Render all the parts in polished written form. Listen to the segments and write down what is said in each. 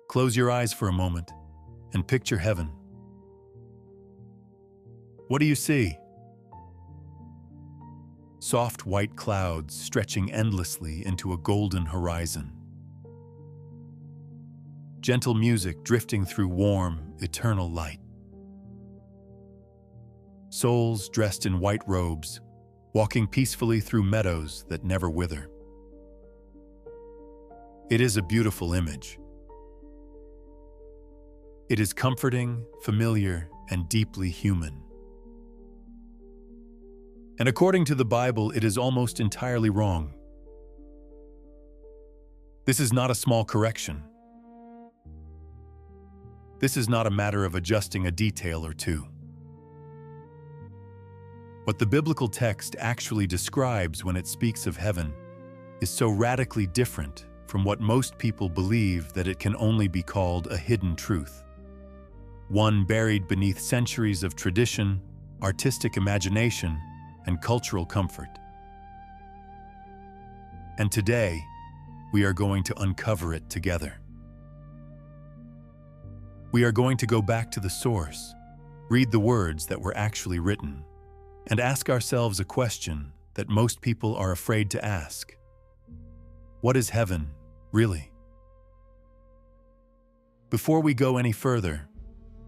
Close your eyes for a moment and picture heaven. What do you see? Soft white clouds stretching endlessly into a golden horizon. Gentle music drifting through warm, eternal light. Souls dressed in white robes, walking peacefully through meadows that never wither. It is a beautiful image. It is comforting, familiar, and deeply human. And according to the Bible, it is almost entirely wrong. This is not a small correction. This is not a matter of adjusting a detail or two. What the biblical text actually describes when it speaks of heaven is so radically different from what most people believe that it can only be called a hidden truth. One buried beneath centuries of tradition, artistic imagination, and cultural comfort. And today, we are going to uncover it together. We are going to go back to the source, read the words that were actually written, and ask ourselves a question that most people are afraid to ask. What is heaven, really? Before we go any further,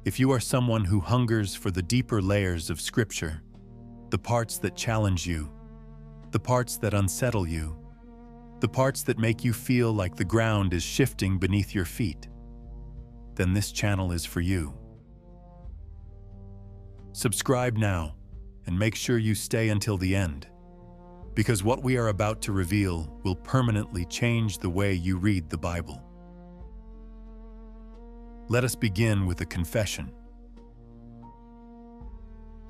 if you are someone who hungers for the deeper layers of Scripture, the parts that challenge you, the parts that unsettle you, the parts that make you feel like the ground is shifting beneath your feet, then this channel is for you. Subscribe now and make sure you stay until the end, because what we are about to reveal will permanently change the way you read the Bible. Let us begin with a confession.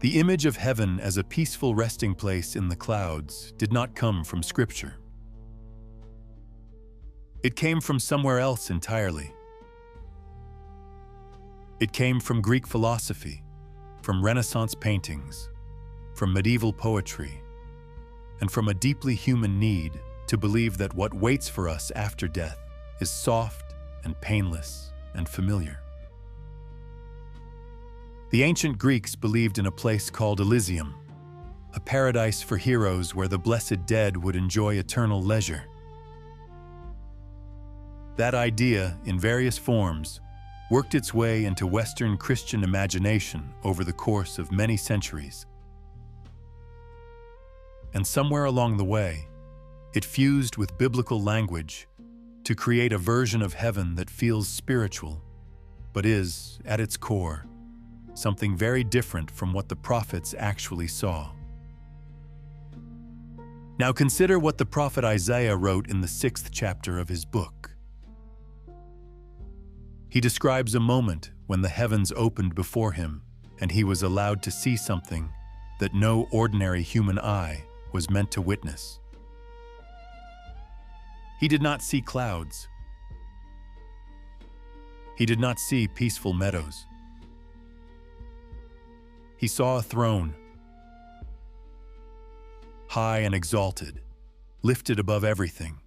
The image of heaven as a peaceful resting place in the clouds did not come from Scripture. It came from somewhere else entirely. It came from Greek philosophy, from Renaissance paintings, from medieval poetry, and from a deeply human need to believe that what waits for us after death is soft and painless and familiar. The ancient Greeks believed in a place called Elysium, a paradise for heroes where the blessed dead would enjoy eternal leisure. That idea, in various forms, worked its way into Western Christian imagination over the course of many centuries. And somewhere along the way, it fused with biblical language to create a version of heaven that feels spiritual, but is, at its core, something very different from what the prophets actually saw. Now consider what the prophet Isaiah wrote in the 6th chapter of his book. He describes a moment when the heavens opened before him and he was allowed to see something that no ordinary human eye was meant to witness. He did not see clouds. He did not see peaceful meadows. He saw a throne, high and exalted, lifted above everything,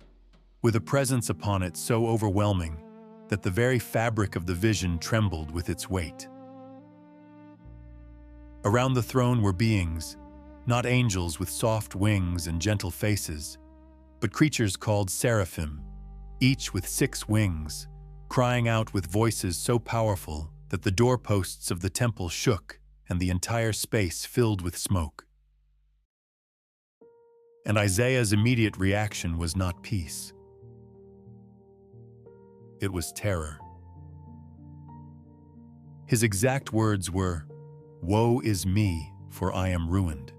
with a presence upon it so overwhelming that the very fabric of the vision trembled with its weight. Around the throne were beings, not angels with soft wings and gentle faces, but creatures called seraphim, each with 6 wings, crying out with voices so powerful that the doorposts of the temple shook and the entire space filled with smoke. And Isaiah's immediate reaction was not peace. It was terror. His exact words were, "Woe is me, for I am ruined."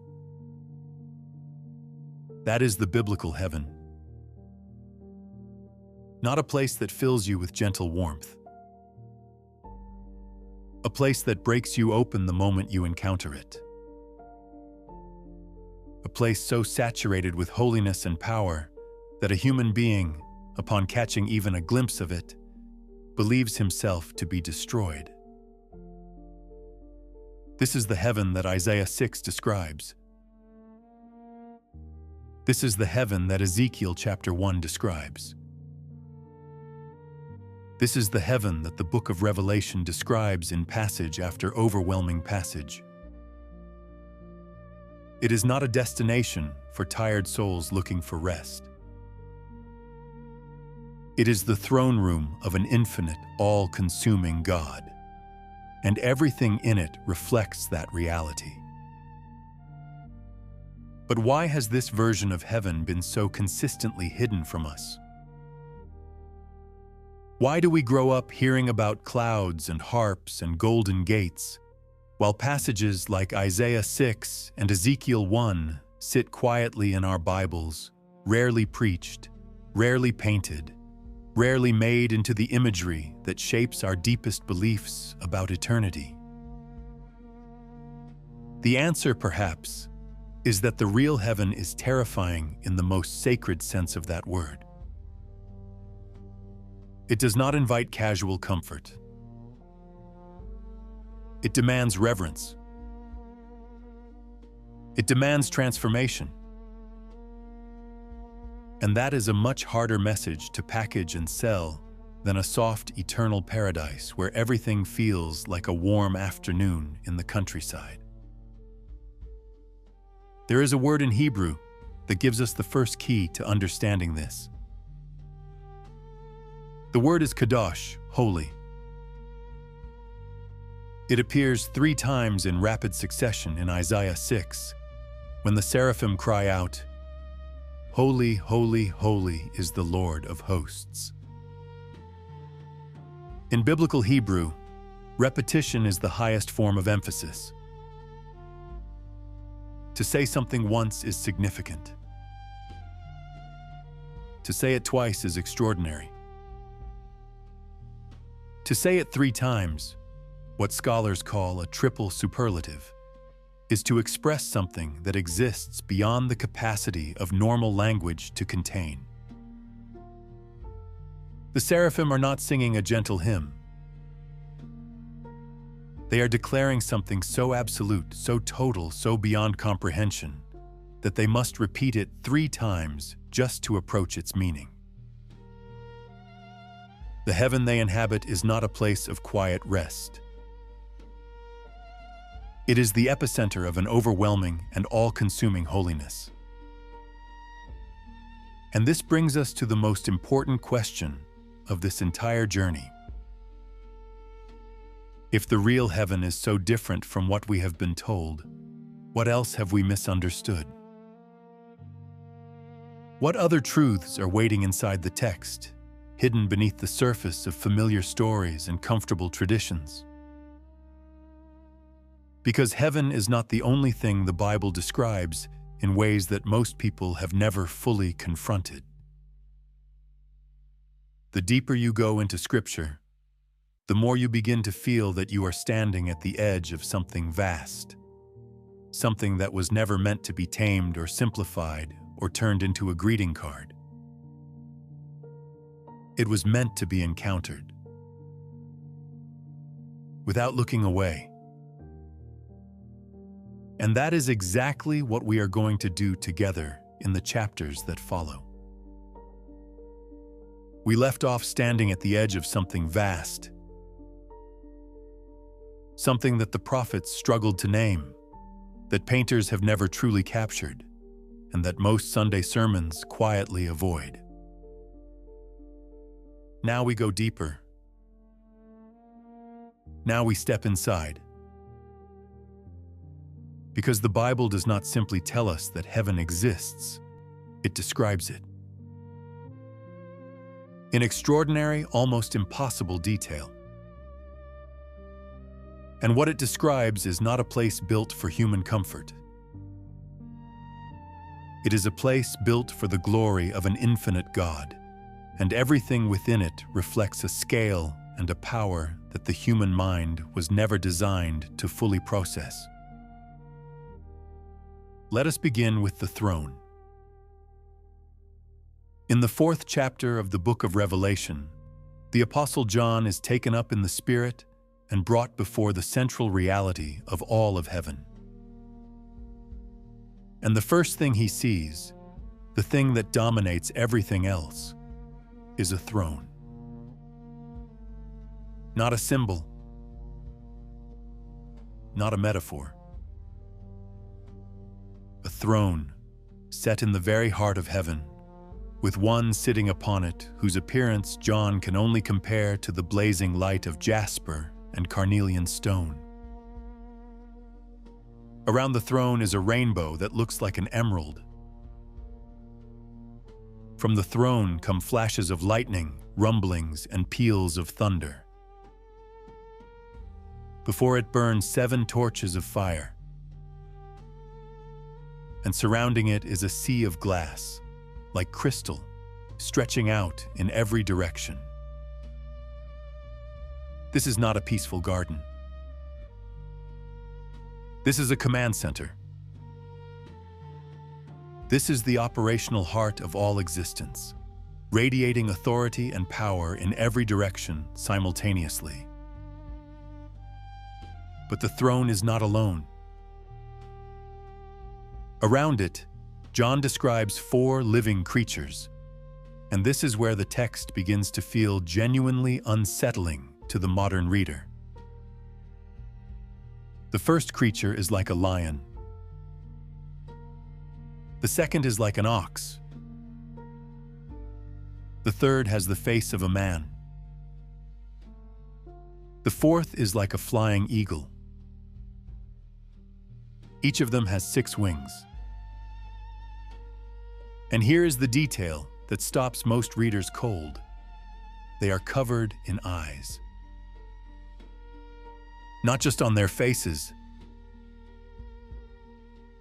That is the biblical heaven. Not a place that fills you with gentle warmth. A place that breaks you open the moment you encounter it. A place so saturated with holiness and power that a human being, upon catching even a glimpse of it, believes himself to be destroyed. This is the heaven that Isaiah 6 describes. This is the heaven that Ezekiel chapter 1 describes. This is the heaven that the book of Revelation describes in passage after overwhelming passage. It is not a destination for tired souls looking for rest. It is the throne room of an infinite, all-consuming God, and everything in it reflects that reality. But why has this version of heaven been so consistently hidden from us? Why do we grow up hearing about clouds and harps and golden gates, while passages like Isaiah 6 and Ezekiel 1 sit quietly in our Bibles, rarely preached, rarely painted, rarely made into the imagery that shapes our deepest beliefs about eternity? The answer, perhaps, is that the real heaven is terrifying in the most sacred sense of that word. It does not invite casual comfort. It demands reverence. It demands transformation. And that is a much harder message to package and sell than a soft, eternal paradise where everything feels like a warm afternoon in the countryside. There is a word in Hebrew that gives us the first key to understanding this. The word is Kadosh, holy. It appears 3 times in rapid succession in Isaiah 6, when the seraphim cry out, "Holy, holy, holy is the Lord of hosts." In biblical Hebrew, repetition is the highest form of emphasis. To say something once is significant. To say it twice is extraordinary. To say it 3 times, what scholars call a triple superlative, is to express something that exists beyond the capacity of normal language to contain. The seraphim are not singing a gentle hymn. They are declaring something so absolute, so total, so beyond comprehension, that they must repeat it 3 times just to approach its meaning. The heaven they inhabit is not a place of quiet rest. It is the epicenter of an overwhelming and all-consuming holiness. And this brings us to the most important question of this entire journey. If the real heaven is so different from what we have been told, what else have we misunderstood? What other truths are waiting inside the text, hidden beneath the surface of familiar stories and comfortable traditions? Because heaven is not the only thing the Bible describes in ways that most people have never fully confronted. The deeper you go into Scripture, the more you begin to feel that you are standing at the edge of something vast, something that was never meant to be tamed or simplified or turned into a greeting card. It was meant to be encountered, without looking away. And that is exactly what we are going to do together in the chapters that follow. We left off standing at the edge of something vast, something that the prophets struggled to name, that painters have never truly captured, and that most Sunday sermons quietly avoid. Now we go deeper. Now we step inside. Because the Bible does not simply tell us that heaven exists, it describes it. In extraordinary, almost impossible detail. And what it describes is not a place built for human comfort. It is a place built for the glory of an infinite God, and everything within it reflects a scale and a power that the human mind was never designed to fully process. Let us begin with the throne. In the 4th chapter of the book of Revelation, the Apostle John is taken up in the Spirit and brought before the central reality of all of heaven. And the first thing he sees, the thing that dominates everything else, is a throne. not a symbol, not a metaphor. A throne set in the very heart of heaven, with one sitting upon it whose appearance John can only compare to the blazing light of jasper and carnelian stone. Around the throne is a rainbow that looks like an emerald. From the throne come flashes of lightning, rumblings, and peals of thunder. Before it burn 7 torches of fire, and surrounding it is a sea of glass, like crystal, stretching out in every direction. This is not a peaceful garden. This is a command center. This is the operational heart of all existence, radiating authority and power in every direction simultaneously. But the throne is not alone. Around it, John describes 4 living creatures, and this is where the text begins to feel genuinely unsettling to the modern reader. The first creature is like a lion. The second is like an ox. The third has the face of a man. The fourth is like a flying eagle. Each of them has 6 wings. And here is the detail that stops most readers cold. They are covered in eyes. Not just on their faces,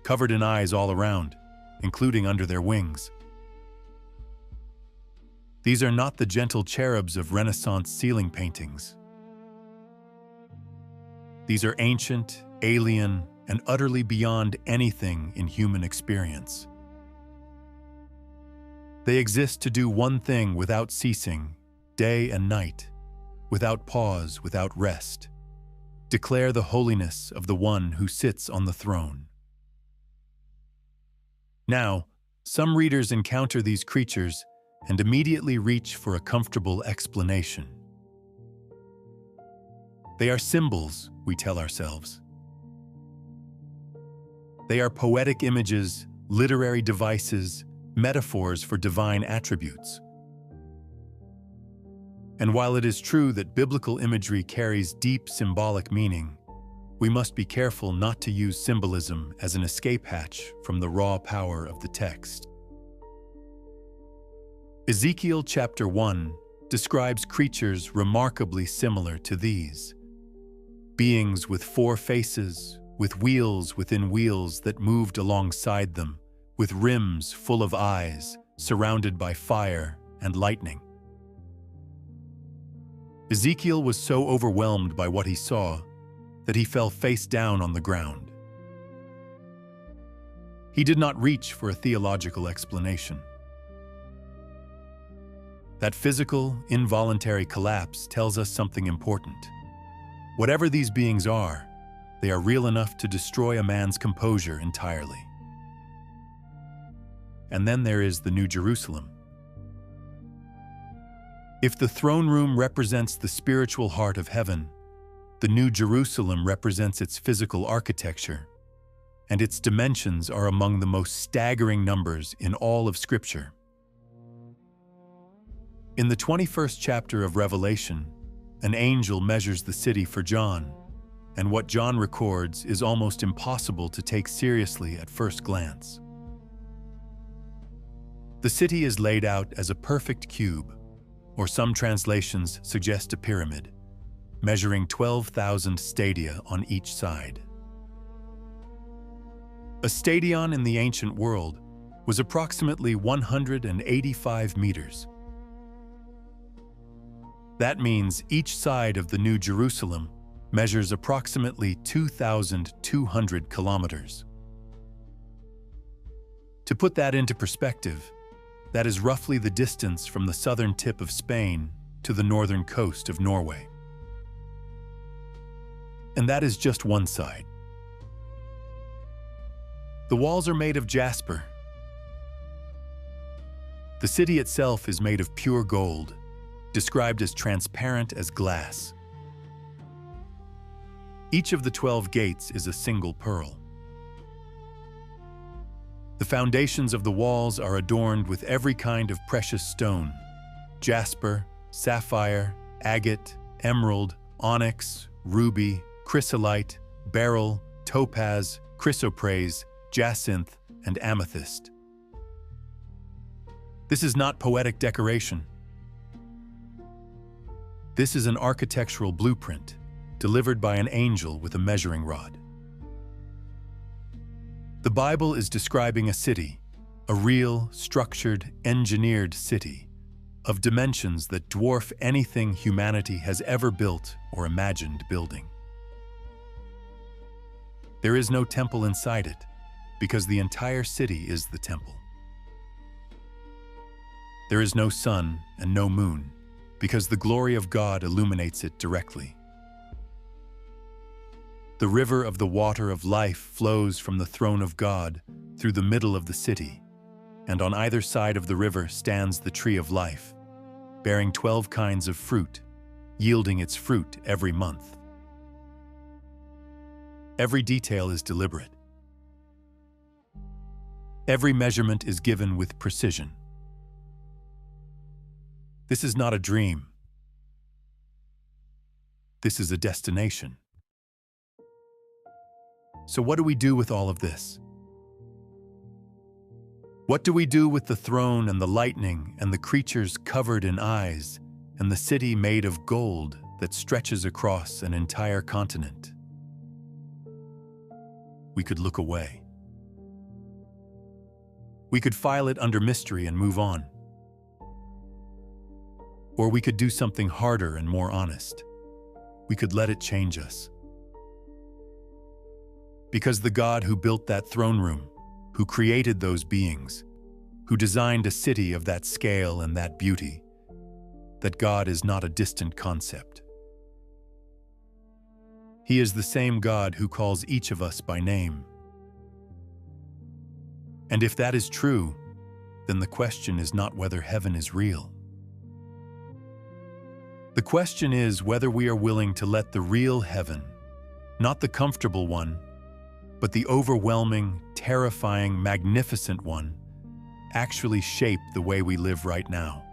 covered in eyes all around, including under their wings. These are not the gentle cherubs of Renaissance ceiling paintings. These are ancient, alien, and utterly beyond anything in human experience. They exist to do one thing without ceasing, day and night, without pause, without rest. Declare the holiness of the one who sits on the throne. Now, some readers encounter these creatures and immediately reach for a comfortable explanation. They are symbols, we tell ourselves. They are poetic images, literary devices, metaphors for divine attributes. And while it is true that biblical imagery carries deep symbolic meaning, we must be careful not to use symbolism as an escape hatch from the raw power of the text. Ezekiel chapter 1 describes creatures remarkably similar to these. Beings with 4 faces, with wheels within wheels that moved alongside them, with rims full of eyes, surrounded by fire and lightning. Ezekiel was so overwhelmed by what he saw that he fell face down on the ground. He did not reach for a theological explanation. That physical, involuntary collapse tells us something important. Whatever these beings are, they are real enough to destroy a man's composure entirely. And then there is the New Jerusalem. If the throne room represents the spiritual heart of heaven, the New Jerusalem represents its physical architecture, and its dimensions are among the most staggering numbers in all of Scripture. In the 21st chapter of Revelation, an angel measures the city for John, and what John records is almost impossible to take seriously at first glance. The city is laid out as a perfect cube, or some translations suggest a pyramid, measuring 12,000 stadia on each side. A stadion in the ancient world was approximately 185 meters. That means each side of the New Jerusalem measures approximately 2,200 kilometers. To put that into perspective, that is roughly the distance from the southern tip of Spain to the northern coast of Norway. And that is just one side. The walls are made of jasper. The city itself is made of pure gold, described as transparent as glass, Each of the 12 gates is a single pearl. The foundations of the walls are adorned with every kind of precious stone: jasper, sapphire, agate, emerald, onyx, ruby, chrysolite, beryl, topaz, chrysoprase, jacinth, and amethyst. This is not poetic decoration. This is an architectural blueprint delivered by an angel with a measuring rod. The Bible is describing a city, a real, structured, engineered city, of dimensions that dwarf anything humanity has ever built or imagined building. There is no temple inside it, because the entire city is the temple. There is no sun and no moon, because the glory of God illuminates it directly. The river of the water of life flows from the throne of God through the middle of the city, and on either side of the river stands the tree of life, bearing 12 kinds of fruit, yielding its fruit every month. Every detail is deliberate. Every measurement is given with precision. This is not a dream. This is a destination. So what do we do with all of this? What do we do with the throne and the lightning and the creatures covered in eyes and the city made of gold that stretches across an entire continent? We could look away. We could file it under mystery and move on. Or we could do something harder and more honest. We could let it change us. Because the God who built that throne room, who created those beings, who designed a city of that scale and that beauty, that God is not a distant concept. He is the same God who calls each of us by name. And if that is true, then the question is not whether heaven is real. The question is whether we are willing to let the real heaven, not the comfortable one, but the overwhelming, terrifying, magnificent one, actually shape the way we live right now.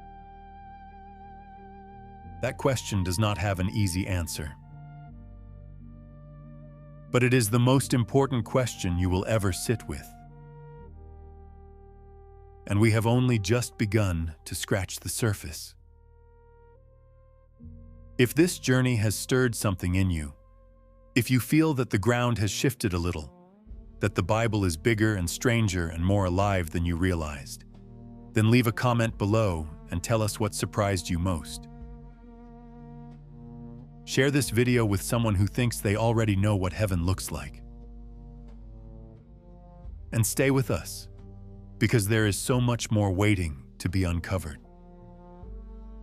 That question does not have an easy answer. But it is the most important question you will ever sit with. And we have only just begun to scratch the surface. If this journey has stirred something in you, if you feel that the ground has shifted a little, that the Bible is bigger and stranger and more alive than you realized, then leave a comment below and tell us what surprised you most. Share this video with someone who thinks they already know what heaven looks like. And stay with us, because there is so much more waiting to be uncovered.